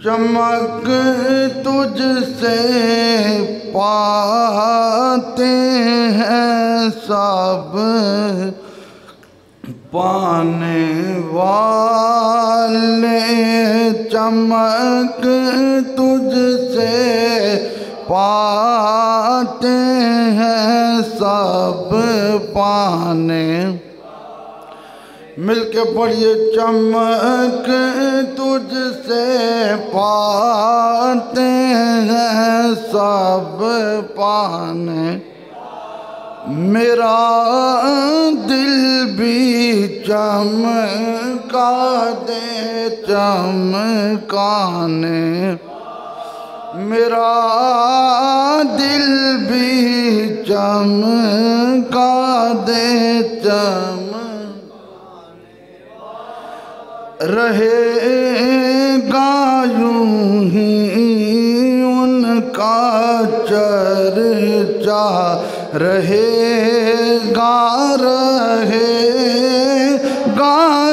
چمک تجھ سے پاتے ہیں سب پانے والے، چمک تجھ سے پاتے ہیں سب پانے، مل کے پڑھیے چمک تجھ سے پاتے ہیں سب پانے، میرا دل بھی چمکا دے چمکانے، میرا دل بھی چمکا دے رہے گا یوں ہی ان کا چرچا، رہے گا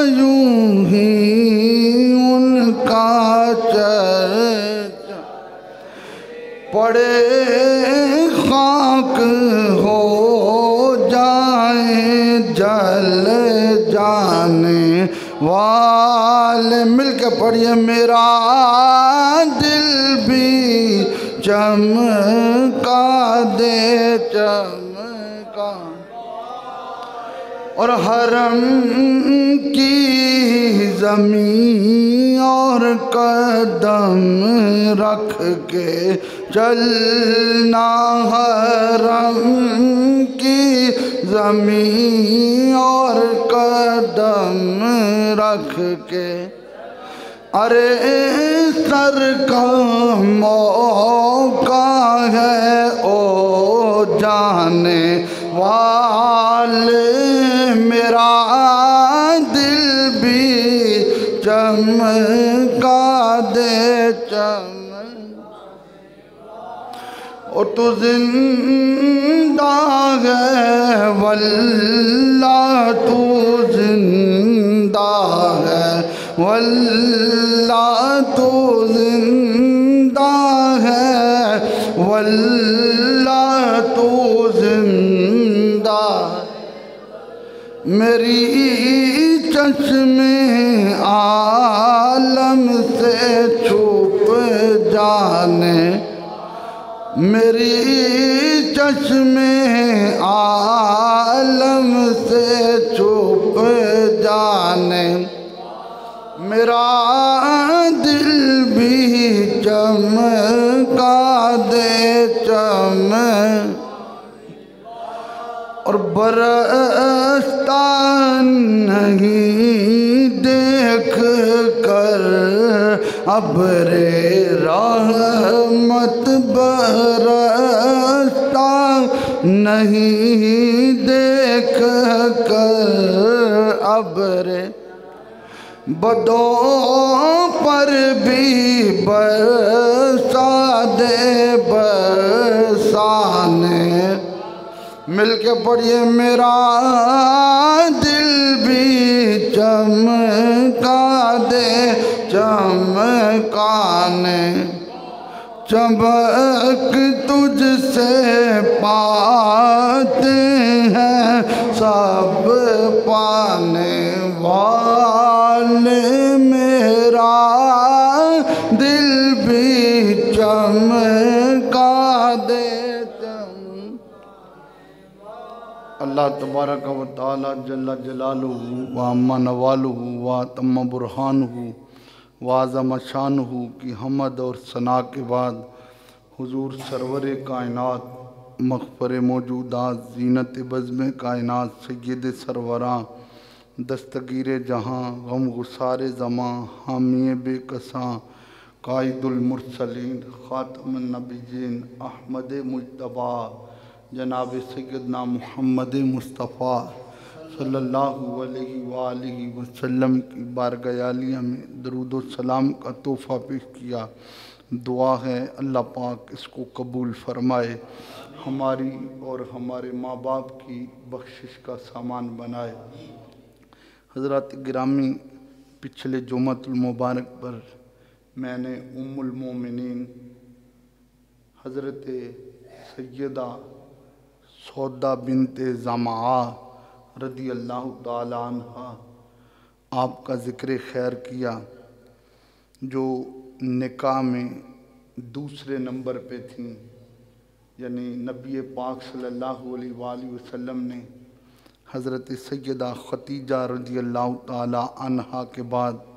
یوں ہی ان کا چرچا، پڑے خاک ہو جائیں جل جانے والے، مل کے پڑھیے میرا دل بھی چمکا دے چمکا، اور حرم کی زمین اور قدم رکھ کے چلنا، حرم کی زمین اور قدم رکھ کے، ارے سر کا موقع ہے او جانے والے، میرا دل بھی چمکا دے اور تو زندہ ہے واللہ تو زندہ ہے، واللہ تو زندہ ہے، واللہ تو زندہ ہے، میری چشم عالم سے چھپ جانے، میری چشم عالم سے چھپ جانے، میرا دل بھی چمکا دے اور برستا نہیں دیکھ کر ابر رحمت، برستا نہیں دیکھ کر ابر بدوں پر بھی برسا دے برسانے، مل کے پڑھیے میرا دل بھی چمکا دے چمکانے، چمک تجھ سے پاتے ہیں سب پانے والے، میرا دل بھی چمکا دے اللہ تبارک و تعالی جل جلالہ وعم نوالہ واتم برہانہ وعظم شانہ کی حمد اور ثنا کے بعد حضور سرور کائنات، مغفر موجودات، زینت بزم کائنات، سید سروراں، دستگیر جہاں، غم گسار زماں، حامی بے کساں، قائد المرسلین، خاتم النبیین، احمد مجتبیٰ، جناب سیدنا محمد مصطفیٰ صلی اللہ علیہ وآلہ وسلم کی بارگاہ عالیہ میں درود و سلام کا تحفہ پیش کیا۔ دعا ہے اللہ پاک اس کو قبول فرمائے، ہماری اور ہمارے ماں باپ کی بخشش کا سامان بنائے۔ حضرات گرامی، پچھلے جمعۃ المبارک پر میں نے ام المومنین حضرت سیدہ سودا بنت زمعہ رضی اللہ تعالی عنہ آپ کا ذکر خیر کیا، جو نکاح میں دوسرے نمبر پہ تھیں، یعنی نبی پاک صلی اللہ علیہ وآلہ وسلم نے حضرت سیدہ خدیجہ رضی اللہ تعالی عنہا کے بعد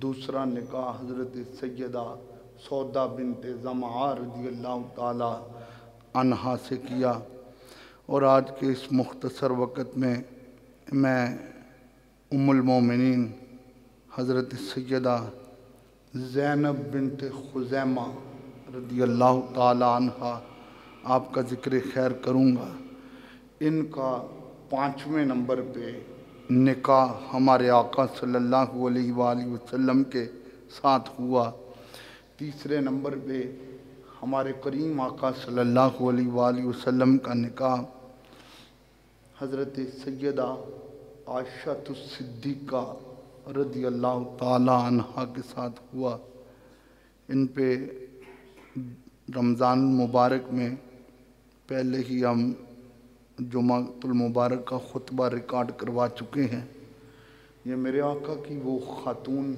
دوسرا نکاح حضرت سیدہ سودا بنت زمعہ رضی اللہ تعالی عنہا سے کیا۔ اور آج کے اس مختصر وقت میں ام المومنین حضرت سیدہ زینب بنت خزیمہ رضی اللہ تعالی عنہا آپ کا ذکر خیر کروں گا۔ ان کا 5ویں نمبر پہ نکاح ہمارے آقا صلی اللہ علیہ وآلہ وسلم کے ساتھ ہوا۔ تیسرے نمبر پہ ہمارے کریم آقا صلی اللہ علیہ وآلہ وسلم کا نکاح حضرت سیدہ عائشہ الصدیقہ رضی اللہ تعالی عنہا کے ساتھ ہوا۔ ان پہ رمضان مبارک میں پہلے ہی ہم جمعہ المبارک کا خطبہ ریکارڈ کروا چکے ہیں۔ یہ میرے آقا کی وہ خاتون،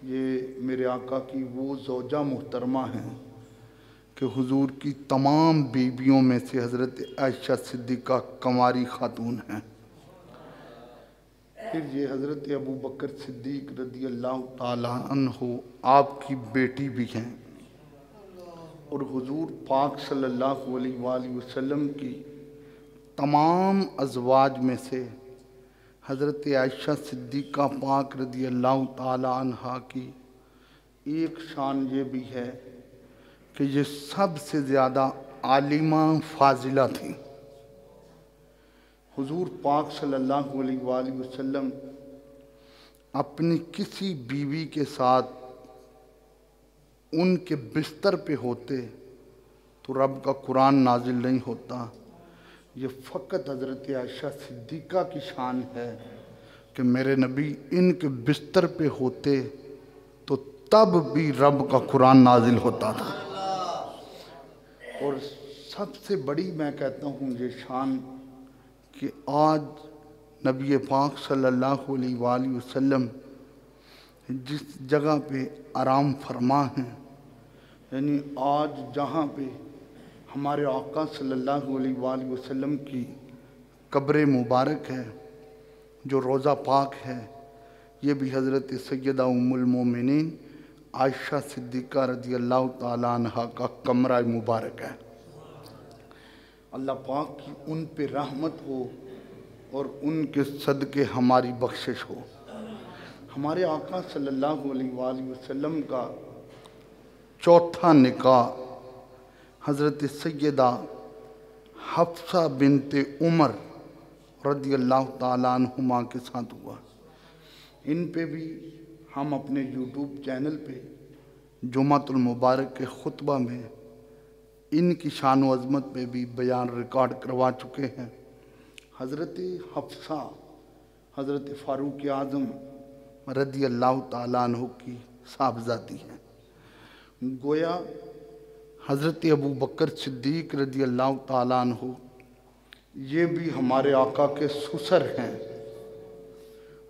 یہ میرے آقا کی وہ زوجہ محترمہ ہیں کہ حضور کی تمام بیویوں میں سے حضرت عائشہ صدیقہ کنواری خاتون ہیں۔ پھر یہ حضرت ابوبکر صدیق رضی اللہ تعالی عنہ آپ کی بیٹی بھی ہیں، اور حضور پاک صلی اللہ علیہ وآلہ وسلم کی تمام ازواج میں سے حضرت عائشہ صدیقہ پاک رضی اللہ تعالی عنہا کی ایک شان یہ بھی ہے کہ یہ سب سے زیادہ عالمہ فاضلہ تھیں۔ حضور پاک صلی اللہ علیہ وآلہ وسلم اپنی کسی بیوی کے ساتھ ان کے بستر پہ ہوتے تو رب کا قرآن نازل نہیں ہوتا۔ یہ فقط حضرت عائشہ صدیقہ کی شان ہے کہ میرے نبی ان کے بستر پہ ہوتے تو تب بھی رب کا قرآن نازل ہوتا تھا۔ اور سب سے بڑی میں کہتا ہوں یہ شان کہ آج نبی پاک صلی اللہ علیہ وآلہ وسلم جس جگہ پہ آرام فرما ہیں، یعنی آج جہاں پہ ہمارے آقا صلی اللہ علیہ وآلہ وسلم کی قبر مبارک ہے، جو روضہ پاک ہے، یہ بھی حضرت سیدہ ام المومنین عائشہ صدیقہ رضی اللہ تعالی عنہا کا کمرہ مبارک ہے۔ اللہ پاک کی ان پہ رحمت ہو اور ان کے صدقے ہماری بخشش ہو۔ ہمارے آقا صلی اللہ علیہ وآلہ وسلم کا چوتھا نکاح حضرت سیدہ حفصہ بنت عمر رضی اللہ تعالیٰ عنہما کے ساتھ ہوا۔ ان پہ بھی ہم اپنے یوٹیوب چینل پہ جمعۃ المبارک کے خطبہ میں ان کی شان و عظمت پہ بھی بیان ریکارڈ کروا چکے ہیں۔ حضرت حفصہ حضرت فاروق اعظم رضی اللہ تعالیٰ عنہ کی صاحبزادی ہیں۔ گویا حضرت ابوبکر صدیق رضی اللہ تعالیٰ عنہ یہ بھی ہمارے آقا کے سسر ہیں،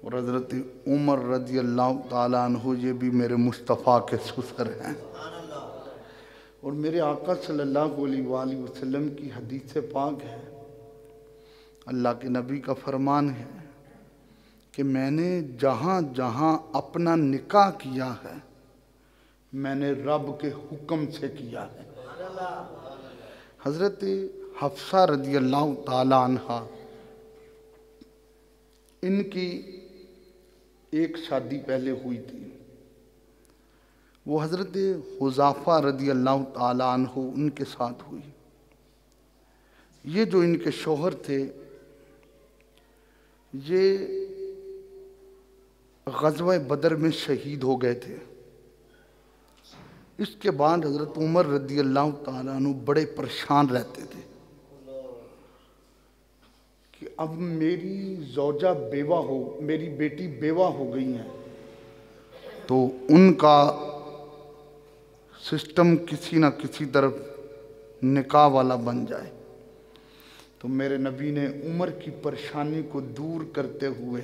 اور حضرت عمر رضی اللہ تعالیٰ عنہ یہ بھی میرے مصطفیٰ کے سسر ہیں۔ اور میرے آقا صلی اللہ علیہ وآلہ وسلم کی حدیث پاک ہے، اللہ کے نبی کا فرمان ہے کہ میں نے جہاں جہاں اپنا نکاح کیا ہے میں نے رب کے حکم سے کیا ہے۔ حضرت حفصہ رضی اللہ تعالی عنہ ان کی ایک شادی پہلے ہوئی تھی، وہ حضرت حذافہ رضی اللہ تعالی عنہ ان کے ساتھ ہوئی۔ یہ جو ان کے شوہر تھے یہ غزوہ بدر میں شہید ہو گئے تھے۔ اس کے بعد حضرت عمر رضی اللہ تعالیٰ عنہ بڑے پریشان رہتے تھے کہ اب میری زوجہ بیوہ میری بیٹی بیوہ ہو گئی ہیں، تو ان کا سسٹم کسی نہ کسی طرف نکاح والا بن جائے۔ تو میرے نبی نے عمر کی پریشانی کو دور کرتے ہوئے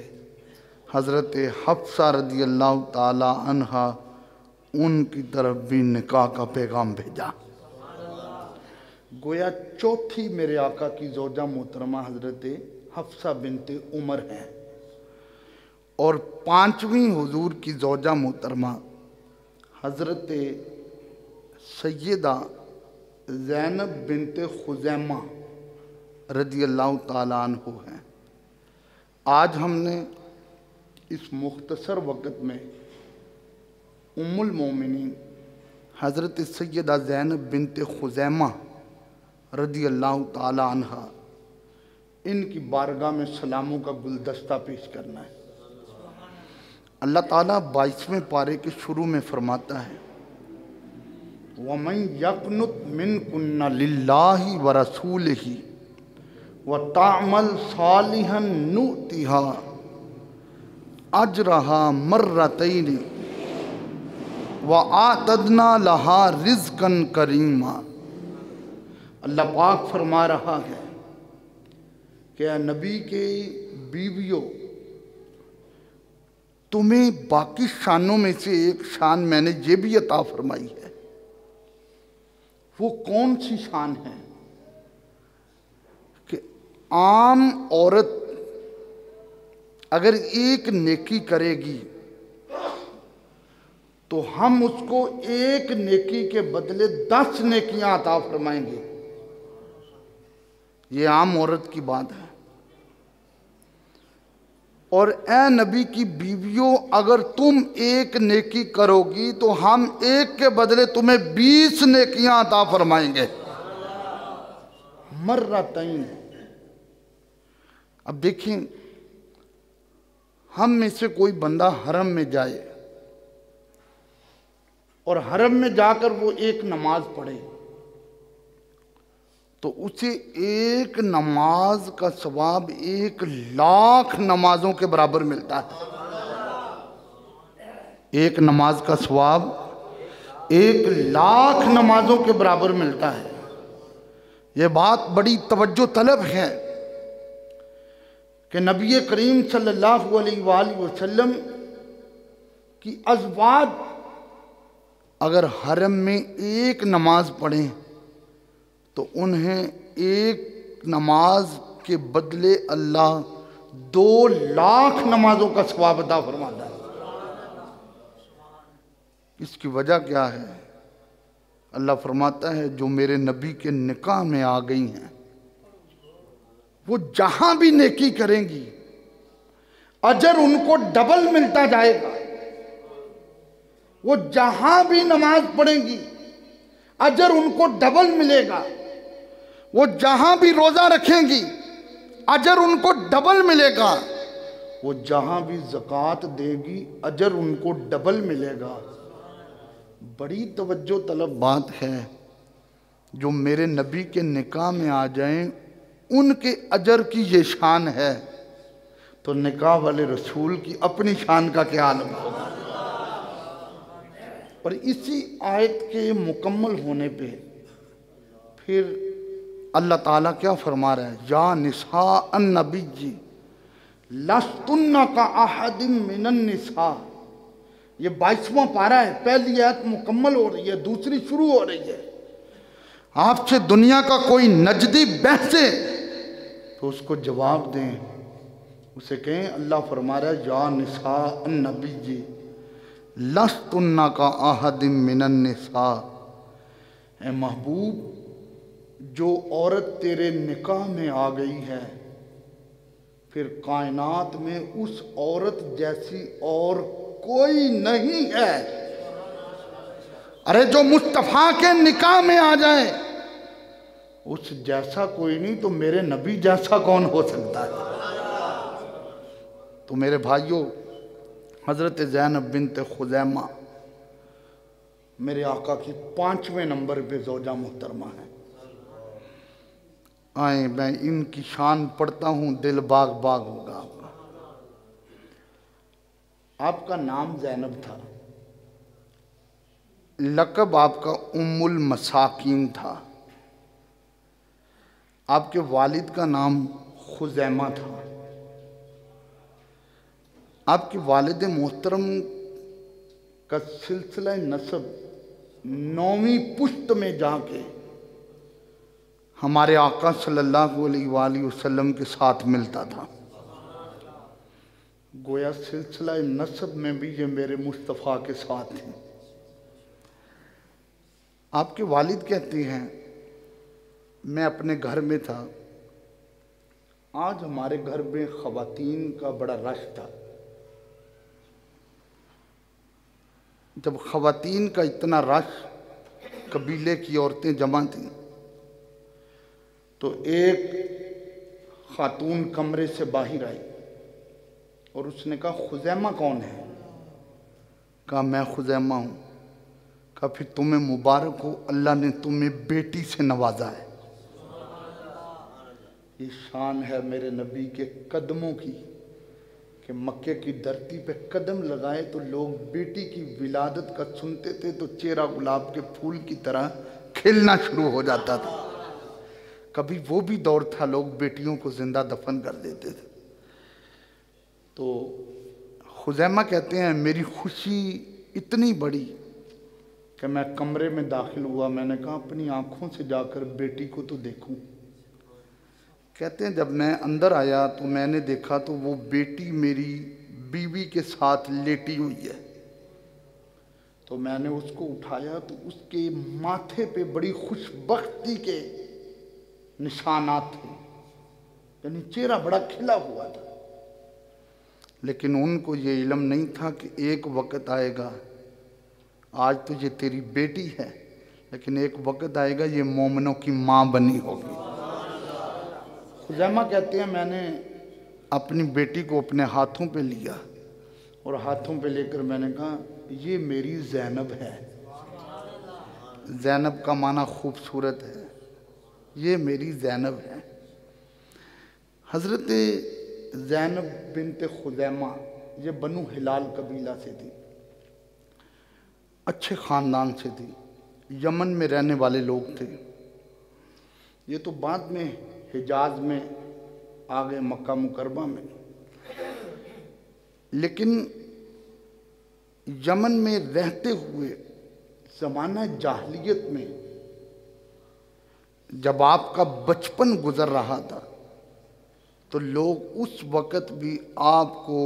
حضرت حفصہ رضی اللہ تعالی عنہا ان کی طرف بھی نکاح کا پیغام بھیجا۔ گویا چوتھی میرے آقا کی زوجہ محترمہ حضرت حفصہ بنت عمر ہیں، اور پانچویں حضور کی زوجہ محترمہ حضرت سیدہ زینب بنت خزیمہ رضی اللہ تعالیٰ عنہ ہیں۔ آج ہم نے اس مختصر وقت میں ام المومنین حضرت سیدہ زینب بنت خزیمہ رضی اللہ تعالی عنہ ان کی بارگاہ میں سلاموں کا گلدستہ پیش کرنا ہے۔ اللہ تعالیٰ 22ویں پارے کے شروع میں فرماتا ہے وَمَن يَقْنُتْ مِنْكُنَّ لِلَّهِ وَرَسُولِهِ وَتَعْمَلْ صَالِحًا نُؤْتِهَا أَجْرَهَا مَرَّتَيْنِ وَآتَدْنَا لَهَا رِزْقًا كَرِيمًا۔ اللہ پاک فرما رہا ہے کہ اے نبی کے بیویوں، تمہیں باقی شانوں میں سے ایک شان میں نے یہ بھی عطا فرمائی ہے۔ وہ کون سی شان ہے کہ عام عورت اگر ایک نیکی کرے گی تو ہم اس کو ایک نیکی کے بدلے 10 نیکیاں عطا فرمائیں گے۔ یہ عام عورت کی بات ہے۔ اور اے نبی کی بیویوں، اگر تم ایک نیکی کرو گی تو ہم ایک کے بدلے تمہیں 20 نیکیاں عطا فرمائیں گے۔ مرتین۔ اب دیکھیں، ہم میں سے کوئی بندہ حرم میں جائے اور حرم میں جا کر وہ ایک نماز پڑھے تو اسے ایک نماز کا ثواب 1,00,000 نمازوں کے برابر ملتا ہے۔ ایک نماز کا ثواب 1,00,000 نمازوں کے برابر ملتا ہے۔ یہ بات بڑی توجہ طلب ہے کہ نبی کریم صلی اللہ علیہ وآلہ وسلم کی ازواج اگر حرم میں ایک نماز پڑھیں تو انہیں ایک نماز کے بدلے اللہ 2,00,000 نمازوں کا ثواب عطا فرماتا ہے۔ اس کی وجہ کیا ہے؟ اللہ فرماتا ہے جو میرے نبی کے نکاح میں آ گئی ہیں وہ جہاں بھی نیکی کریں گی اجر ان کو ڈبل ملتا جائے گا۔ وہ جہاں بھی نماز پڑھیں گی اجر ان کو ڈبل ملے گا۔ وہ جہاں بھی روزہ رکھیں گی اجر ان کو ڈبل ملے گا۔ وہ جہاں بھی زکوٰۃ دے گی اجر ان کو ڈبل ملے گا۔ بڑی توجہ طلب بات ہے، جو میرے نبی کے نکاح میں آ جائیں ان کے اجر کی یہ شان ہے، تو نکاح والے رسول کی اپنی شان کا کیا عالم ہوگا۔ اور اسی آیت کے مکمل ہونے پہ پھر اللہ تعالیٰ کیا فرما رہا ہے؟ یا نساء النبی لستن کا احد من النساء۔ یہ 22واں پارہ ہے، پہلی آیت مکمل ہو رہی ہے، دوسری شروع ہو رہی ہے۔ آپ سے دنیا کا کوئی نجدی بحثے تو اس کو جواب دیں، اسے کہیں اللہ فرما رہا ہے یا نساء النبی لستن کا احد من النساء۔ اے محبوب، جو عورت تیرے نکاح میں آ گئی ہے پھر کائنات میں اس عورت جیسی اور کوئی نہیں ہے۔ ارے جو مصطفیٰ کے نکاح میں آ جائے اس جیسا کوئی نہیں تو میرے نبی جیسا کون ہو سکتا ہے؟ تو میرے بھائیوں، حضرت زینب بنت خزیمہ میرے آقا کی 5ویں نمبر پہ زوجہ محترمہ ہے۔ آئیں میں ان کی شان پڑھتا ہوں، دل باغ باغ ہوگا۔ آپ کا نام زینب تھا، لقب آپ کا ام المساکین تھا۔ آپ کے والد کا نام خزیمہ تھا۔ آپ کے والد محترم کا سلسلہ نسب 9ویں پشت میں جا کے ہمارے آقا صلی اللہ علیہ وآلہ وسلم کے ساتھ ملتا تھا۔ گویا سلسلہ نسب میں بھی یہ میرے مصطفیٰ کے ساتھ تھے۔ آپ کے والد کہتے ہیں میں اپنے گھر میں تھا، آج ہمارے گھر میں خواتین کا بڑا رش تھا۔ جب خواتین کا اتنا رش، قبیلے کی عورتیں جمع تھیں، تو ایک خاتون کمرے سے باہر آئی اور اس نے کہا خزیمہ کون ہے؟ کہا میں خزیمہ ہوں۔ کہا پھر تمہیں مبارک ہو، اللہ نے تمہیں بیٹی سے نوازا ہے۔ یہ شان ہے میرے نبی کے قدموں کی کہ مکے کی دھرتی پہ قدم لگائے تو لوگ بیٹی کی ولادت کا سنتے تھے تو چہرہ گلاب کے پھول کی طرح کھلنا شروع ہو جاتا تھا۔ کبھی وہ بھی دور تھا لوگ بیٹیوں کو زندہ دفن کر دیتے تھے۔ تو خزیمہ کہتے ہیں میری خوشی اتنی بڑی کہ میں کمرے میں داخل ہوا، میں نے کہا اپنی آنکھوں سے جا کر بیٹی کو تو دیکھوں۔ کہتے ہیں جب میں اندر آیا تو میں نے دیکھا تو وہ بیٹی میری بیوی کے ساتھ لیٹی ہوئی ہے۔ تو میں نے اس کو اٹھایا تو اس کے ماتھے پہ بڑی خوش بختی کے نشانات تھے، یعنی چہرہ بڑا کھلا ہوا تھا۔ لیکن ان کو یہ علم نہیں تھا کہ ایک وقت آئے گا، آج تو یہ تیری بیٹی ہے لیکن ایک وقت آئے گا یہ مومنوں کی ماں بنی ہوگی۔ خزیمہ کہتے ہیں میں نے اپنی بیٹی کو اپنے ہاتھوں پہ لیا اور ہاتھوں پہ لے کر میں نے کہا یہ میری زینب ہے۔ زینب کا معنی خوبصورت ہے، یہ میری زینب ہے۔ حضرت زینب بنت خزیمہ یہ بنو ہلال قبیلہ سے تھی، اچھے خاندان سے تھی، یمن میں رہنے والے لوگ تھے۔ یہ تو بعد میں حجاز میں آگے مکہ مکرمہ میں، لیکن یمن میں رہتے ہوئے زمانہ جاہلیت میں جب آپ کا بچپن گزر رہا تھا تو لوگ اس وقت بھی آپ کو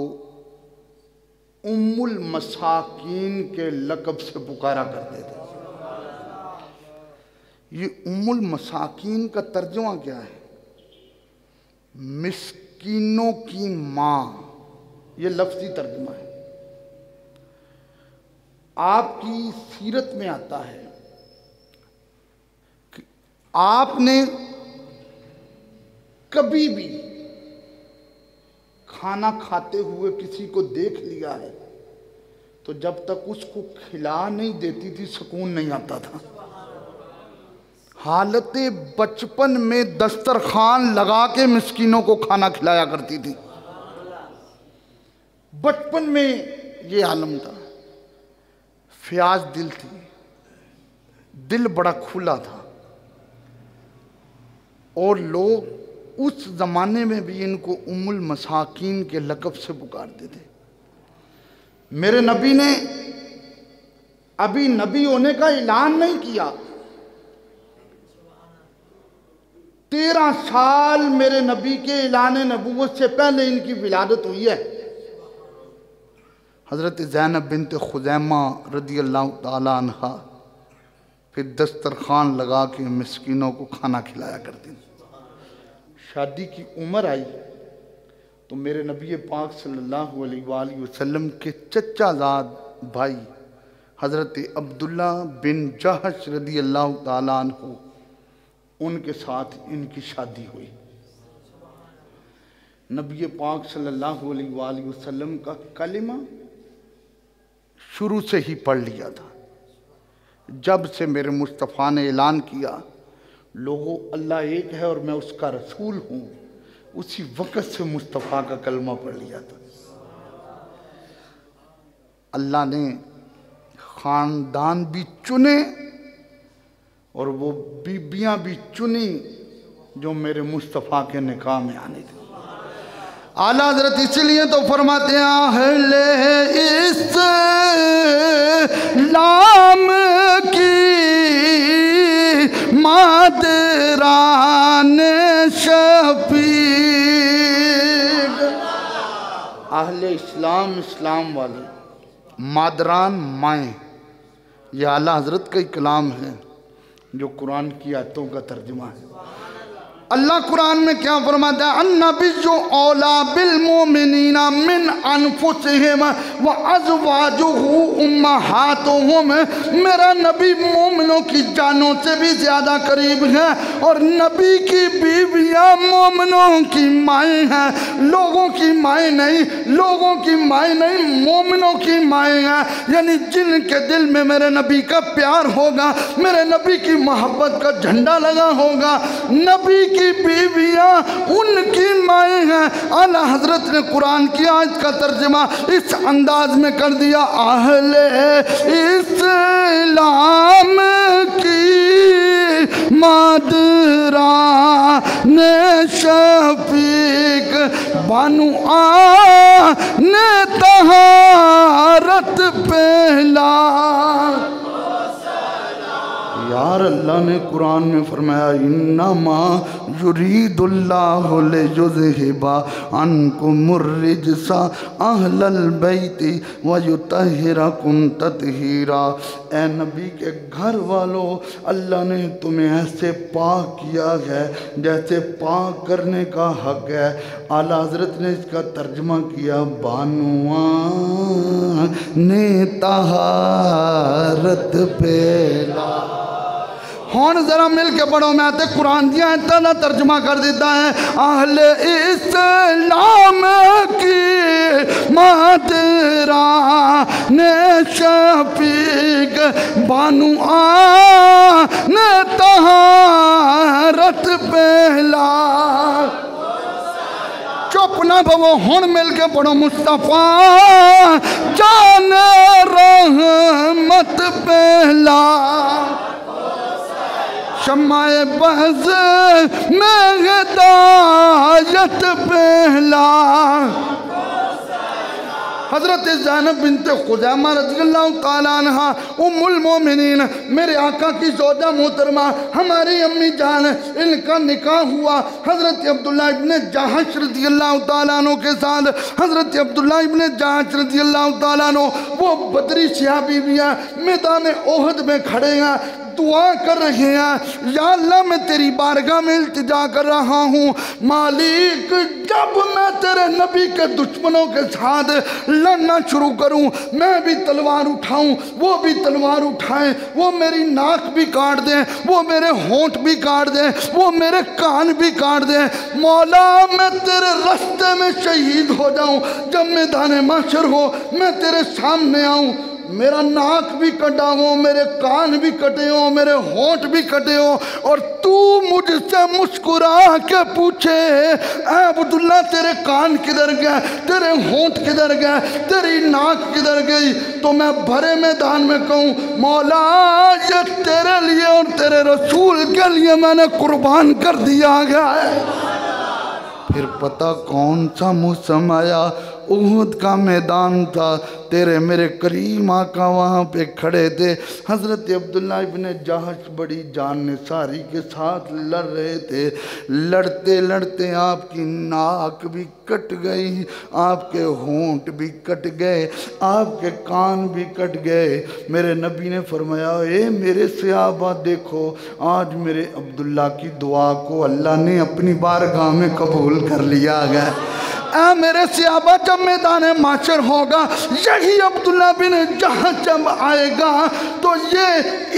ام المساکین کے لقب سے پکارا کرتے تھے۔ یہ ام المساکین کا ترجمہ کیا ہے؟ مسکینوں کی ماں، یہ لفظی ترجمہ ہے۔ آپ کی سیرت میں آتا ہے کہ آپ نے کبھی بھی کھانا کھاتے ہوئے کسی کو دیکھ لیا ہے تو جب تک اس کو کھلا نہیں دیتی تھی سکون نہیں آتا تھا۔ حالت بچپن میں دسترخوان لگا کے مسکینوں کو کھانا کھلایا کرتی تھی۔ بچپن میں یہ عالم تھا، فیاض دل تھی، دل بڑا کھلا تھا، اور لوگ اس زمانے میں بھی ان کو ام المساکین کے لقب سے پکارتے تھے۔ میرے نبی نے ابھی نبی ہونے کا اعلان نہیں کیا، 13 سال میرے نبی کے اعلان نبوت سے پہلے ان کی ولادت ہوئی ہے۔ حضرت زینب بنت خزیمہ رضی اللہ تعالیٰ عنہ پھر دسترخوان لگا کے مسکینوں کو کھانا کھلایا کرتی تھی۔ شادی کی عمر آئی تو میرے نبی پاک صلی اللہ علیہ وآلہ وسلم کے چچا زاد بھائی حضرت عبداللہ بن جہش رضی اللہ تعالیٰ عنہ ان کے ساتھ ان کی شادی ہوئی۔ نبی پاک صلی اللہ علیہ وآلہ وسلم کا کلمہ شروع سے ہی پڑھ لیا تھا۔ جب سے میرے مصطفیٰ نے اعلان کیا لوگوں اللہ ایک ہے اور میں اس کا رسول ہوں، اسی وقت سے مصطفیٰ کا کلمہ پڑھ لیا تھا۔ اللہ نے خاندان بھی چنے اور وہ بیبیاں بھی چنی جو میرے مصطفیٰ کے نکاح میں آنی تھی۔ اعلیٰ حضرت اس لیے تو فرماتے ہیں اہل اسلام کی مادران شفیق، اہل اسلام، اسلام والے، مادران مائیں، یہ اعلیٰ حضرت کا ہی کلام ہے جو قرآن کی آیتوں کا ترجمہ ہے۔ اللہ قرآن میں کیا فرماتا ہے؟ النبی اولیٰ بالمؤمنین من انفسہم وازواجہ امہاتہم، میرا نبی مومنوں کی جانوں سے بھی زیادہ قریب ہے اور نبی کی بیویاں مومنوں کی مائیں ہیں، لوگوں کی مائیں نہیں، لوگوں کی مائیں نہیں، مومنوں کی مائیں ہیں، یعنی جن کے دل میں میرے نبی کا پیار ہوگا، میرے نبی کی محبت کا جھنڈا لگا ہوگا، نبی کی بیویاں ان کی مائیں ہیں۔ اعلیٰ حضرت نے قرآن کی آیت کا ترجمہ اس انداز میں کر دیا، اہل اسلام کی مادران شفیق، بانو آن طہارت پہلا۔ یار اللہ نے قرآن میں فرمایا انما یرید اللہ لیذہب عنکم الرجس اہل البیت ویطہرکم تطہیرا، اے نبی کے گھر والوں، اللہ نے تمہیں ایسے پاک کیا ہے جیسے پاک کرنے کا حق ہے۔ اعلیٰ حضرت نے اس کا ترجمہ کیا بانوان نے طہارت پہلا۔ ہون ذرا مل کے پڑھو، میں آتے قرآن دیا اتنا ترجمہ کر دیتا ہے، اہل اسلام کی مادران شفیق، بانو آن طہارت پہلا۔ چپ نہ بھو، ہون مل کے پڑھو، مصطفیٰ جان رحمت پہلا، شمع بحث میں ہدایت پہلا۔ حضرت زینب بنت خزیمہ رضی اللہ تعالیٰ عنہ ام المومنین، میرے آقا کی زوجہ محترمہ، ہماری امی جان، ان کا نکاح ہوا حضرت عبداللہ ابن جہش رضی اللہ تعالیٰ عنہ کے ساتھ۔ حضرت عبداللہ ابن جہش رضی اللہ تعالیٰ عنہ وہ بدری صحابی بھی ہیں، میدان احد میں کھڑے ہیں، دعا کر رہے ہیں، یا اللہ میں تیری بارگاہ میں التجا کر رہا ہوں، مالک جب میں تیرے نبی کے دشمنوں کے ساتھ لڑنا شروع کروں، میں بھی تلوار اٹھاؤں، وہ بھی تلوار اٹھائیں، وہ میری ناک بھی کاٹ دیں، وہ میرے ہونٹ بھی کاٹ دیں، وہ میرے کان بھی کاٹ دیں، مولا میں تیرے راستے میں شہید ہو جاؤں، جب میدان محشر ہو میں تیرے سامنے آؤں، میرا ناک بھی کٹا ہو، میرے کان بھی کٹے ہوں، میرے ہونٹ بھی کٹے ہوں، اور تو مجھ سے مسکرا کے پوچھے اے عبداللہ تیرے کان کدھر گئے، تیرے ہونٹ کدھر گئے، تیری ناک کدھر گئی، تو میں بھرے میدان میں کہوں مولا یہ تیرے لیے اور تیرے رسول کے لیے میں نے قربان کر دیا گیا ہے۔ پھر پتہ کون سا موسم آیا، احد کا میدان تھا، تیرے میرے کریم آقا وہاں پہ کھڑے تھے، حضرت عبداللہ ابن جہش بڑی جان نثاری کے ساتھ لڑ رہے تھے، لڑتے لڑتے آپ کی ناک بھی کٹ گئی، آپ کے ہونٹ بھی کٹ گئے، آپ کے کان بھی کٹ گئے۔ میرے نبی نے فرمایا اے میرے صحابہ دیکھو، آج میرے عبداللہ کی دعا کو اللہ نے اپنی بارگاہ میں قبول کر لیا گیا۔ اے میرے صحابہ جب میدان محشر ہوگا، یہی عبداللہ بن جہش جب آئے گا تو یہ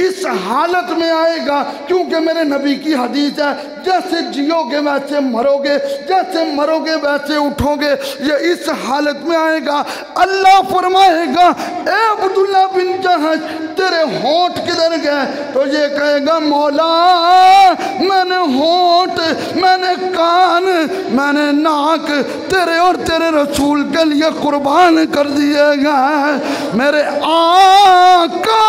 اس حالت میں آئے گا، کیونکہ میرے نبی کی حدیث ہے جیسے جیو گے ویسے مرو گے، جیسے مرو گے ویسے اٹھو گے، یہ اس حالت میں آئے گا۔ اللہ فرمائے گا اے عبداللہ بن جہش تیرے ہونٹ کدھر گئے، تو یہ کہے گا مولا میں نے ہونٹ، میں نے کان، میں نے ناک تیرے اور تیرے رسول کے لیے قربان کر دیے گئے۔ میرے آقا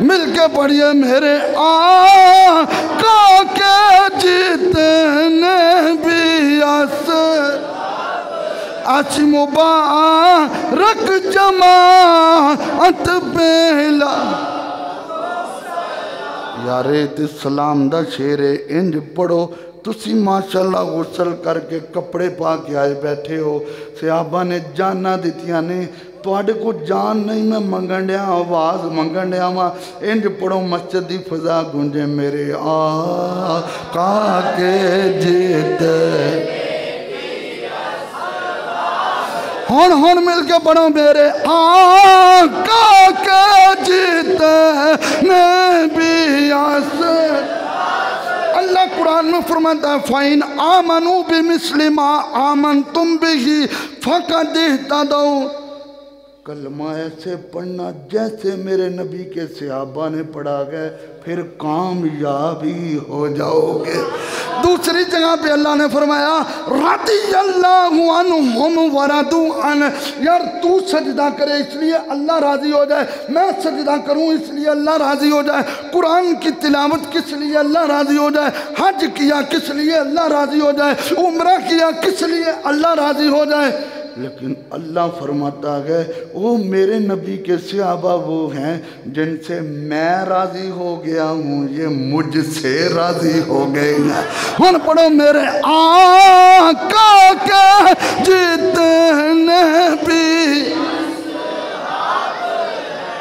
مل کے پڑھیے میرے آقا کے جتنے بھی آج مبارک جماعت پہلا یارے تے سلام دا شیرے انج پڑھو تسی ماشاءاللہ غسل کر کے کپڑے پا کے آئے بیٹھے ہو صحابہ نے جانا دیتیاں نے توڑے کو جان نہیں میں منگن دیا آواز منگن دیا ماں انج پڑھو مسجد دی فضا گنجے میرے آقا کے جیتے ہون مل کے پڑھو میرے آقا کے جیتے میں بھی آسر اللہ قرآن میں فرماتا ہے فَإِنْ آمَنُوا بِمِثْلِ مَا آمَنْتُمْ بِهِ فَقَدْ اهْتَدَوْا کلمہ ایسے پڑھنا جیسے میرے نبی کے صحابہ نے پڑھا گئے پھر کامیابی ہو جاؤ گے دوسری جگہ پہ اللہ نے فرمایا رضی اللہ عنہم ورضوا عنہ یار تو سجدہ کرے اس لیے اللہ راضی ہو جائے میں سجدہ کروں اس لیے اللہ راضی ہو جائے قرآن کی تلاوت کس لیے اللہ راضی ہو جائے حج کیا کس لیے اللہ راضی ہو جائے عمرہ کیا کس لیے اللہ راضی ہو جائے لیکن اللہ فرماتا ہے وہ میرے نبی کے صحابہ وہ ہیں جن سے میں راضی ہو گیا ہوں یہ مجھ سے راضی ہو گئے ہیں ہن پڑھو میرے آقا کے جتنے بھی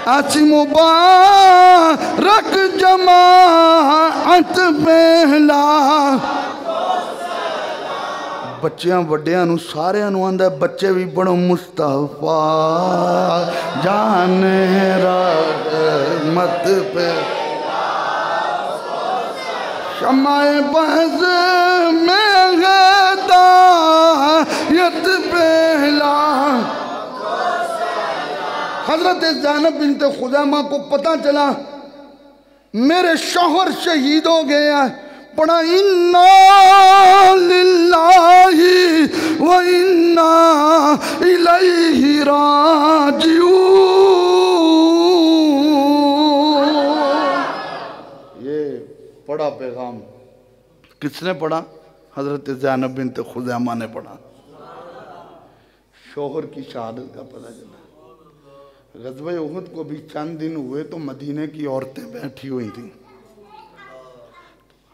آج مبارک جماعت پہلا بچیاں وڈیاں نو سارے انو آندہ بچے بھی پڑھو مصطفیٰ جان رحمت پہ شمع بحث میں غدایت پہلا حضرت زینب بنت خزیمہ کو پتہ چلا میرے شوہر شہید ہو گئے ہیں پڑھا اِنَّا لِلَّهِ وَإِنَّا إِلَيْهِ راجعون یہ پڑھا پیغام کس نے پڑھا حضرت زینب بنت خزیمہ نے پڑھا شوہر کی شہادت کا پتہ چلا غزوہ احد کو بھی چند دن ہوئے تو مدینے کی عورتیں بیٹھی ہوئی تھیں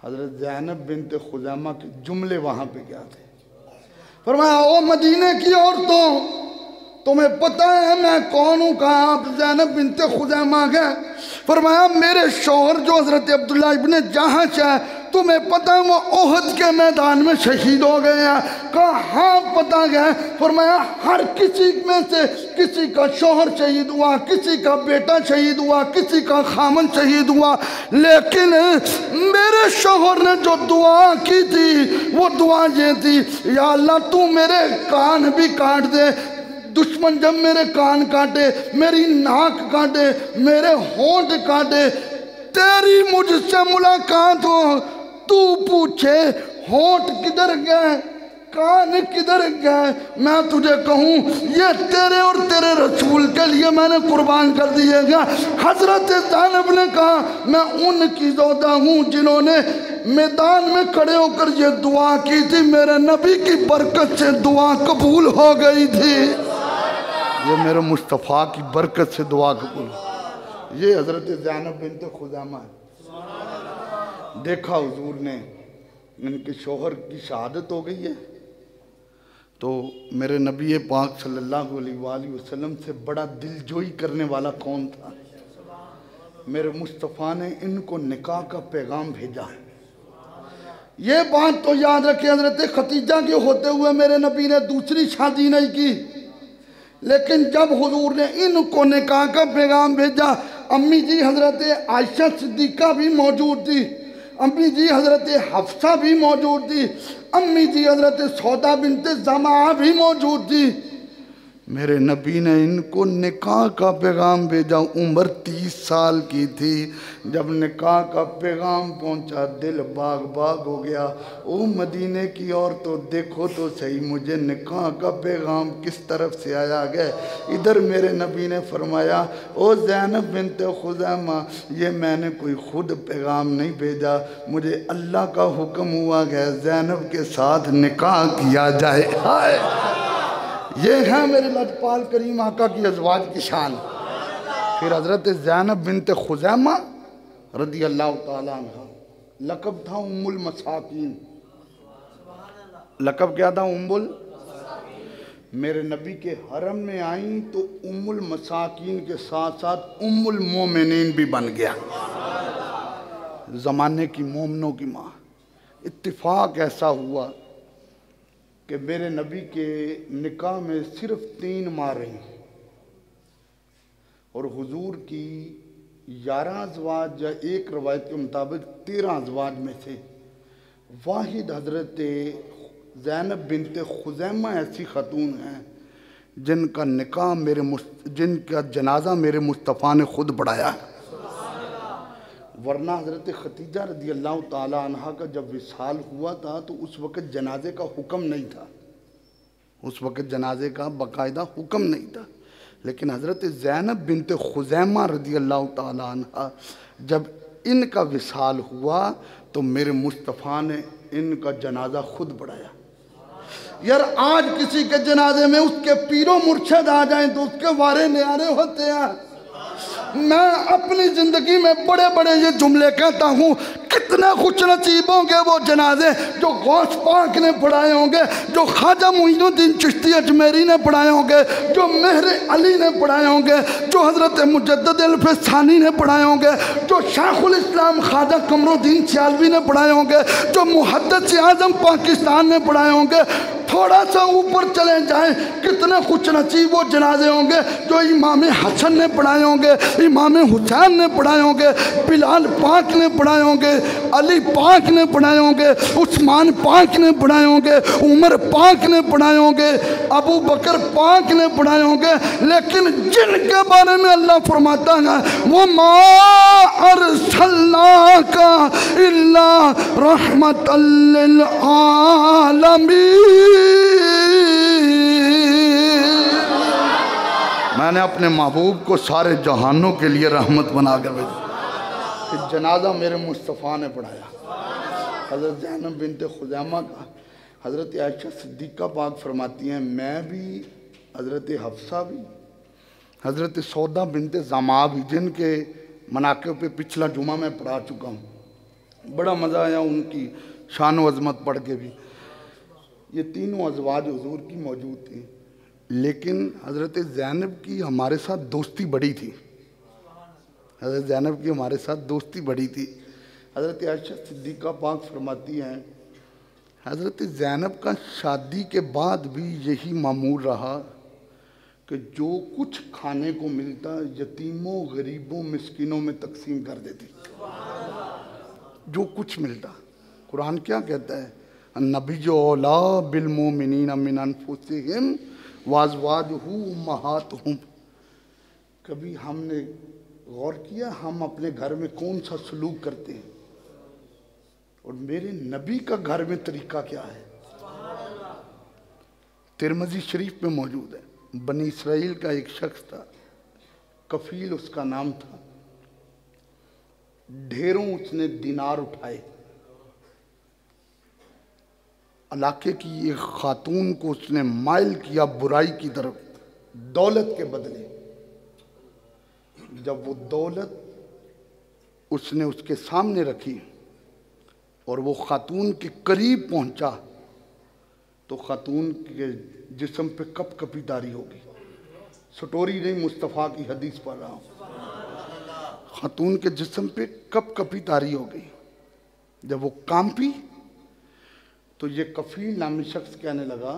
حضرت زینب بنت خزیمہ کے جملے وہاں پہ کیا تھے فرمایا او مدینے کی عورتوں تمہیں پتہ ہے میں کون ہوں کہاں آپ زینب بنت خزیمہ گئے فرمایا میرے شوہر جو حضرت عبداللہ ابن جہش ہے تمہیں پتہ ہے وہ احد کے میدان میں شہید ہو گئے ہیں کہاں پتہ گئے فرمایا ہر کسی میں سے کسی کا شوہر شہید ہوا کسی کا بیٹا شہید ہوا کسی کا خامن شہید ہوا لیکن میرے شوہر نے جو دعا کی تھی وہ دعا یہ تھی یا اللہ تو میرے کان بھی کاٹ دے دشمن جب میرے کان کاٹے میری ناک کاٹے میرے ہونٹ کاٹے تیری مجھ سے ملاقات ہو تو پوچھے ہونٹ کدھر گئے کان کدھر گئے میں تجھے کہوں یہ تیرے اور تیرے رسول کے لیے میں نے قربان کر دیے گا حضرت زینب نے کہا میں ان کی زوجہ ہوں جنہوں نے میدان میں کھڑے ہو کر یہ دعا کی تھی میرے نبی کی برکت سے دعا قبول ہو گئی تھی یہ میرے مصطفیٰ کی برکت سے دعا قبول یہ حضرت زینب بنت خزیمہ ہے دیکھا حضور نے ان کے شوہر کی شہادت ہو گئی ہے تو میرے نبی پاک صلی اللہ علیہ وآلہ وسلم سے بڑا دل جوئی کرنے والا کون تھا میرے مصطفیٰ نے ان کو نکاح کا پیغام بھیجا یہ بات تو یاد رکھیں حضرت خدیجہ کے ہوتے ہوئے میرے نبی نے دوسری شادی نہیں کی لیکن جب حضور نے ان کو نکاح کا پیغام بھیجا امی جی حضرت عائشہ صدیقہ بھی موجود تھی امی جی حضرت حفصہ بھی موجود تھی امی جی حضرت سودا بنت زمعہ بھی موجود تھی میرے نبی نے ان کو نکاح کا پیغام بھیجا، عمر 30 سال کی تھی، جب نکاح کا پیغام پہنچا دل باغ باغ ہو گیا۔ او مدینے کی عورتوں دیکھو تو صحیح مجھے نکاح کا پیغام کس طرف سے آیا گیا۔ ادھر میرے نبی نے فرمایا او زینب بنت خزیمہ، یہ میں نے کوئی خود پیغام نہیں بھیجا، مجھے اللہ کا حکم ہوا گیا زینب کے ساتھ نکاح کیا جائے۔ ہائے، یہ ہے میرے لجپال کریم آقا کی ازواج کی شان۔ پھر حضرت زینب بنت خزیمہ رضی اللہ تعالیٰ عنہ، لقب تھا ام المساکین۔ لقب کیا تھا؟ ام میرے نبی کے حرم میں آئیں تو ام المساکین کے ساتھ ساتھ ام المومنین بھی بن گیا، زمانے کی مومنوں کی ماں۔ اتفاق ایسا ہوا کہ میرے نبی کے نکاح میں صرف 3 ماہ رہیں، اور حضور کی 11 ازواج یا ایک روایت کے مطابق 13 ازواج میں سے واحد حضرت زینب بنت خزیمہ ایسی خاتون ہیں جن کا نکاح جن کا جنازہ میرے مصطفیٰ نے خود پڑھایا۔ ورنہ حضرت ختیجہ رضی اللہ تعالیٰ عنہ کا جب وصال ہوا تھا تو اس وقت جنازے کا حکم نہیں تھا، اس وقت جنازے کا باقاعدہ حکم نہیں تھا، لیکن حضرت زینب بنت خزیمہ رضی اللہ تعالیٰ عنہ جب ان کا وصال ہوا تو میرے مصطفیٰ نے ان کا جنازہ خود پڑھایا۔ یار آج کسی کے جنازے میں اس کے پیر و مرشد آ جائیں تو اس کے وارے نیارے ہوتے ہیں۔ میں اپنی زندگی میں بڑے بڑے یہ جملے کہتا ہوں، کتنے خوش نصیب ہوں گے وہ جنازے جو غوث پاک نے پڑھائے ہوں گے، جو خواجہ معین الدین چشتی اجمیری نے پڑھائے ہوں گے، جو مہر علی نے پڑھائے ہوں گے، جو حضرت مجدد الف ثانی نے پڑھائے ہوں گے، جو شیخ الاسلام خواجہ قمر الدین سیالوی نے پڑھائے ہوں گے، جو محدث اعظم پاکستان نے پڑھائے ہوں گے۔ تھوڑا سا اوپر چلے جائیں، کتنے خوش نصیب وہ جنازے ہوں گے جو امام حسن نے پڑھائے ہوں گے، امام حسین نے پڑھائے ہوں گے، بلال پاک نے پڑھائے ہوں گے، علی پاک نے پڑھائے ہوں گے، عثمان پاک نے پڑھائے ہوں گے، عمر پاک نے پڑھائے ہوں گے، ابو بکر پاک نے پڑھائے ہوں گے، لیکن جن کے بارے میں اللہ فرماتا ہے وَمَا أَرْسَلْنَاكَ إِلَّا رَحْمَةً لِلْعَالَمِينَ، میں نے اپنے محبوب کو سارے جہانوں کے لیے رحمت بنا کر بھیجا۔ جنازہ میرے مصطفیٰ نے پڑھایا حضرت زینب بنت خزیمہ کا۔ حضرت عائشہ صدیقہ پاک فرماتی ہیں میں بھی، حضرت حفصہ بھی، حضرت سودا بنت زمعہ بھی، جن کے مناقب پہ پچھلا جمعہ میں پڑھا چکا ہوں، بڑا مزہ آیا ان کی شان و عظمت پڑھ کے بھی۔ یہ تینوں ازواج حضور کی موجود تھیں، لیکن حضرت زینب کی ہمارے ساتھ دوستی بڑی تھی، حضرت زینب کی ہمارے ساتھ دوستی بڑی تھی۔ حضرت عائشہ صدیقہ پاک فرماتی ہیں حضرت زینب کا شادی کے بعد بھی یہی معمول رہا کہ جو کچھ کھانے کو ملتا یتیموں، غریبوں، مسکینوں میں تقسیم کر دیتی، جو کچھ ملتا۔ قرآن کیا کہتا ہے؟ النبی اولیٰ بالمؤمنین من انفسہم وازواجہ امہاتہم۔ کبھی ہم نے غور کیا ہم اپنے گھر میں کون سا سلوک کرتے ہیں اور میرے نبی کا گھر میں طریقہ کیا ہے؟ ترمذی شریف میں موجود ہے، بنی اسرائیل کا ایک شخص تھا، کفیل اس کا نام تھا، ڈھیروں اس نے دینار اٹھائے، علاقے کی ایک خاتون کو اس نے مائل کیا برائی کی طرف دولت کے بدلے۔ جب وہ دولت اس نے اس کے سامنے رکھی اور وہ خاتون کے قریب پہنچا تو خاتون کے جسم پہ کپ کپی تاری ہو گئی۔ سٹوری نہیں، مصطفیٰ کی حدیث پڑھ رہا ہوں۔ خاتون کے جسم پہ کپ کپی تاری ہو گئی۔ جب وہ کانپی تو یہ کفیل نامی شخص کہنے لگا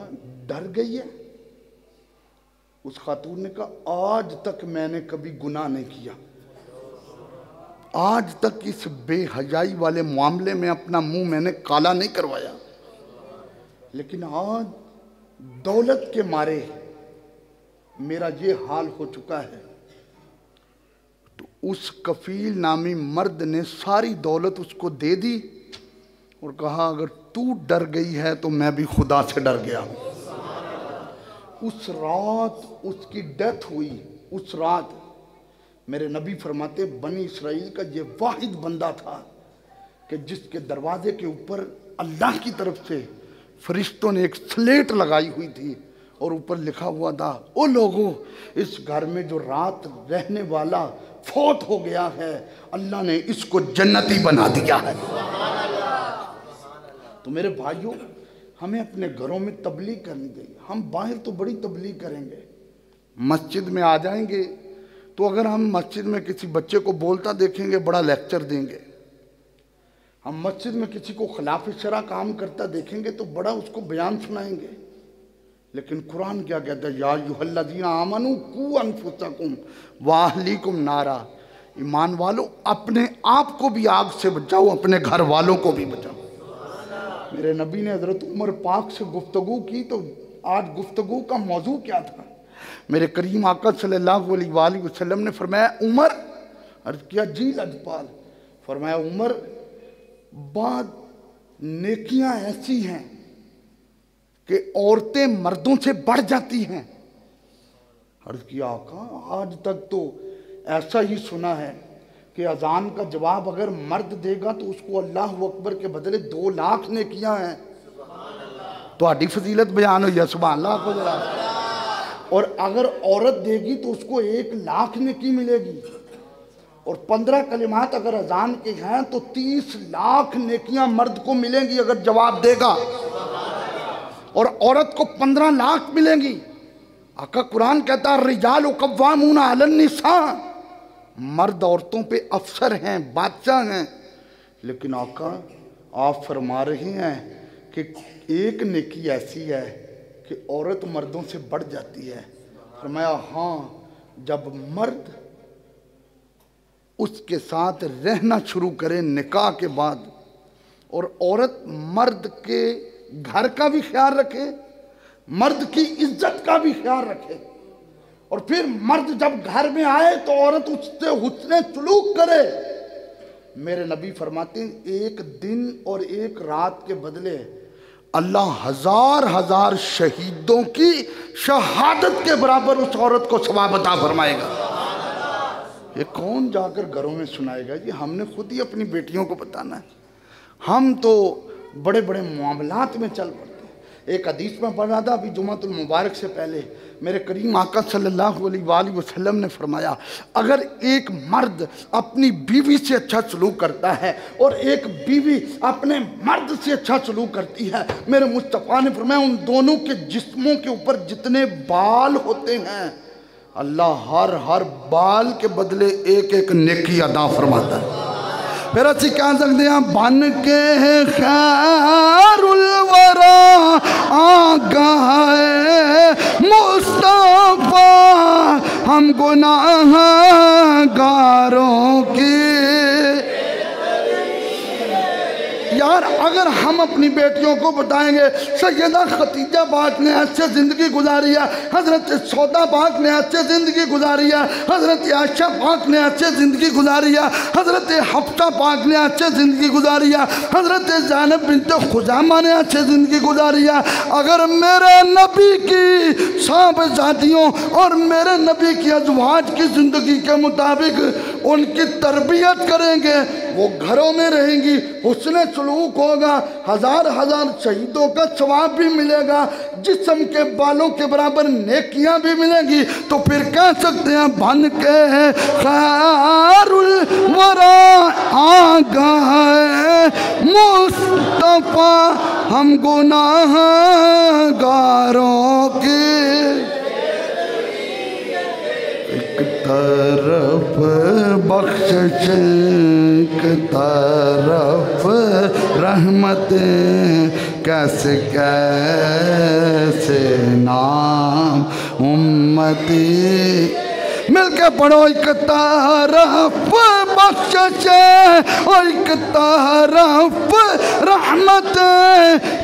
ڈر گئی ہے؟ اس خاتون نے کہا آج تک میں نے کبھی گناہ نہیں کیا، آج تک اس بے حیائی والے معاملے میں اپنا منہ میں نے کالا نہیں کروایا، لیکن آج دولت کے مارے میرا یہ حال ہو چکا ہے، تو اس کفیل نامی مرد نے ساری دولت اس کو دے دی اور کہا اگر تو ڈر گئی ہے تو میں بھی خدا سے ڈر گیا ہوں۔ اس رات اس کی ڈیتھ ہوئی۔ اس رات میرے نبی فرماتے بنی اسرائیل کا یہ واحد بندہ تھا کہ جس کے دروازے کے اوپر اللہ کی طرف سے فرشتوں نے ایک سلیٹ لگائی ہوئی تھی اور اوپر لکھا ہوا تھا او لوگوں، اس گھر میں جو رات رہنے والا فوت ہو گیا ہے اللہ نے اس کو جنتی بنا دیا ہے۔ تو میرے بھائیوں، ہمیں اپنے گھروں میں تبلیغ کرنی چاہیے۔ ہم باہر تو بڑی تبلیغ کریں گے، مسجد میں آ جائیں گے تو اگر ہم مسجد میں کسی بچے کو بولتا دیکھیں گے بڑا لیکچر دیں گے، ہم مسجد میں کسی کو خلاف شرع کام کرتا دیکھیں گے تو بڑا اس کو بیان سنائیں گے۔ لیکن قرآن کیا کہتا ہے؟ یا ایھا الذین آمنوا قوا انفسکم واہلیکم نارا، ایمان والو اپنے آپ کو بھی آگ سے بچاؤ، اپنے گھر والوں کو بھی بچاؤ۔ میرے نبی نے حضرت عمر پاک سے گفتگو کی تو آج گفتگو کا موضوع کیا تھا؟ میرے کریم آقا صلی اللہ علیہ وآلہ وسلم نے فرمایا عمر، عرض کیا جی لجپال، فرمایا عمر بعض نیکیاں ایسی ہیں کہ عورتیں مردوں سے بڑھ جاتی ہیں۔ عرض کیا آقا آج تک تو ایسا ہی سنا ہے کہ اذان کا جواب اگر مرد دے گا تو اس کو اللہ اکبر کے بدلے 2 لاکھ نیکیاں ہیں۔ تو آڈی فضیلت بیان ہوئی ہے، سبحان اللہ کو ذرا۔ اور اگر عورت دے گی تو اس کو 1 لاکھ نیکی ملے گی، اور 15 کلمات اگر اذان کے ہیں تو 30 لاکھ نیکیاں مرد کو ملیں گی اگر جواب دے گا، اور عورت کو 15 لاکھ ملیں گی۔ آقا قرآن کہتا ہے الرجال قوامون علی النساء، مرد عورتوں پہ افسر ہیں، بادشاہ ہیں، لیکن آقا آپ فرما رہے ہیں کہ ایک نیکی ایسی ہے کہ عورت مردوں سے بڑھ جاتی ہے۔ فرمایا ہاں، جب مرد اس کے ساتھ رہنا شروع کرے نکاح کے بعد، اور عورت مرد کے گھر کا بھی خیال رکھے، مرد کی عزت کا بھی خیال رکھے، اور پھر مرد جب گھر میں آئے تو عورت اس سے حسن سلوک کرے۔ میرے نبی فرماتے ہیں 1 دن اور 1 رات کے بدلے اللہ 1000 شہیدوں کی شہادت کے برابر اس عورت کو ثواب عطا فرمائے گا۔ یہ کون جا کر گھروں میں سنائے گا؟ یہ ہم نے خود ہی اپنی بیٹیوں کو بتانا ہے۔ ہم تو بڑے بڑے معاملات میں چل پڑتے ہیں۔ ایک حدیث میں پڑھ رہا تھا ابھی جمعۃ المبارک سے پہلے، میرے کریم آقا صلی اللہ علیہ وآلہ وسلم نے فرمایا اگر ایک مرد اپنی بیوی سے اچھا سلوک کرتا ہے اور ایک بیوی اپنے مرد سے اچھا سلوک کرتی ہے، میرے مصطفیٰ نے فرمایا ان دونوں کے جسموں کے اوپر جتنے بال ہوتے ہیں اللہ ہر بال کے بدلے 1 نیکی عطا فرماتا ہے۔ پھر اسی کہہ سکتے ہیں بن کے خیر الورا آگاہ مصطفیٰ ہم گناہ گاروں کی۔ یار اگر ہم اپنی بیٹیوں کو بتائیں گے سیدہ خدیجہ پاک نے ایسے زندگی گزاری ہے، حضرت سودا پاک نے ایسے زندگی گزاری ہے، حضرت عائشہ پاک نے ایسے زندگی گزاری ہے، حضرت حفصہ پاک نے ایسے زندگی گزاری ہے، حضرت زینب بنت خزامہ نے ایسے زندگی گزاری ہے، اگر میرے نبی کی صاحبزادیوں اور میرے نبی کی ازواج کی زندگی کے مطابق ان کی تربیت کریں گے، وہ گھروں میں رہیں گی، حسن سلوک ہوگا، 1000 شہیدوں کا ثواب بھی ملے گا، جسم کے بالوں کے برابر نیکیاں بھی ملیں گی، تو پھر کہہ سکتے ہیں بن کے خیر الورا آگاہ مصطفیٰ ہم گناہ گاروں کی۔ طرف بخشش ایک طرف رحمت، کیسے نام امتی، مل کے پڑھو ایک طرف بخشش ہے، اور ایک طرف رحمت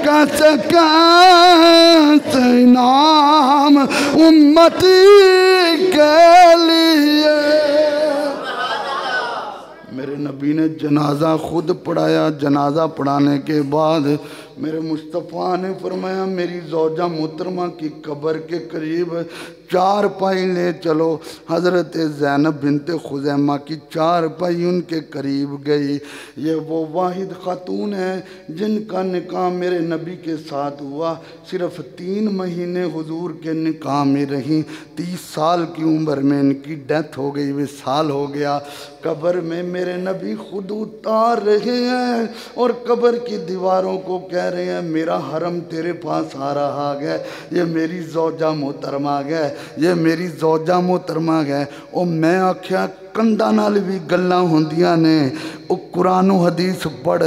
کیسے کیسے انعام امتی کے لیے۔ میرے نبی نے جنازہ خود پڑھایا، جنازہ پڑھانے کے بعد میرے مصطفیٰ نے فرمایا میری زوجہ محترمہ کی قبر کے قریب 4 پائی لے چلو۔ حضرت زینب بنت خزیمہ کی 4 پائی ان کے قریب گئی۔ یہ وہ واحد خاتون ہے جن کا نکاح میرے نبی کے ساتھ ہوا، صرف 3 مہینے حضور کے نکاح میں رہیں، 30 سال کی عمر میں ان کی ڈیتھ ہو گئی، وصال ہو گیا۔ قبر میں میرے نبی خود اتار رہے ہیں اور قبر کی دیواروں کو کہہ رہے ہیں میرا حرم تیرے پاس آ رہا ہے، یہ میری زوجہ محترمہ ہے، یہ میری زوجہ محترمہ ہے۔ اور میں آکھیا کندہ نال بھی گلاں ہوندیاں نے، او قرآن و حدیث پڑھ،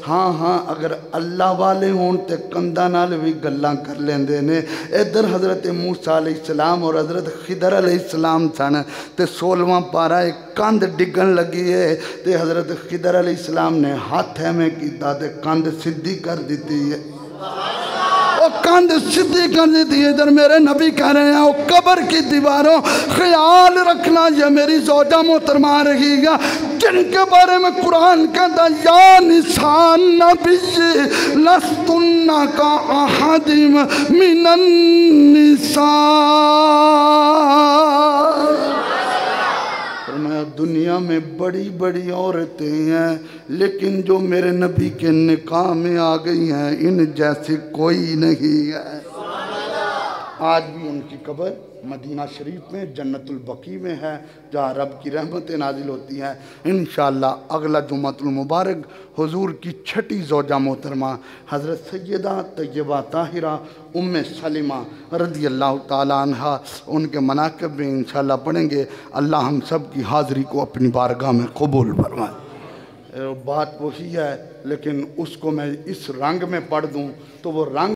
ہاں اگر اللہ والے ہون تے کندہ نال بھی گلاں کر لیندے نے۔ ادھر حضرت موسیٰ علیہ السلام اور حضرت خضر علیہ السلام سن تے 16واں پارا ایک کند ڈگن لگی ہے تے حضرت خضر علیہ السلام نے ہاتھ میں کیتا تے کند سدھی کر دیتی ہے، وہ کند سدھی کر دیتی ہے۔ ادھر میرے نبی کہہ رہے ہیں وہ قبر کی دیواروں خیال رکھنا یہ میری زوجہ محترمہ رہی گا جن کے بارے میں قرآن کہتا یا نساء نبی لستن کا احد من النساء۔ فرمایا دنیا میں بڑی بڑی عورتیں ہیں لیکن جو میرے نبی کے نکاح میں آ گئی ہیں ان جیسی کوئی نہیں ہے۔ آج بھی ان کی قبر مدینہ شریف میں جنت البقیع میں ہے جہاں رب کی رحمتیں نازل ہوتی ہیں۔ انشاءاللہ اگلا جمعۃ المبارک حضور کی 6ٹی زوجہ محترمہ حضرت سیدہ طیبہ طاہرہ ام سلمہ رضی اللہ تعالیٰ عنہ، ان کے مناقب میں انشاءاللہ پڑھیں گے۔ اللہ ہم سب کی حاضری کو اپنی بارگاہ میں قبول فرمائے۔ بات وہی ہے لیکن اس کو میں اس رنگ میں پڑھ دوں تو وہ رنگ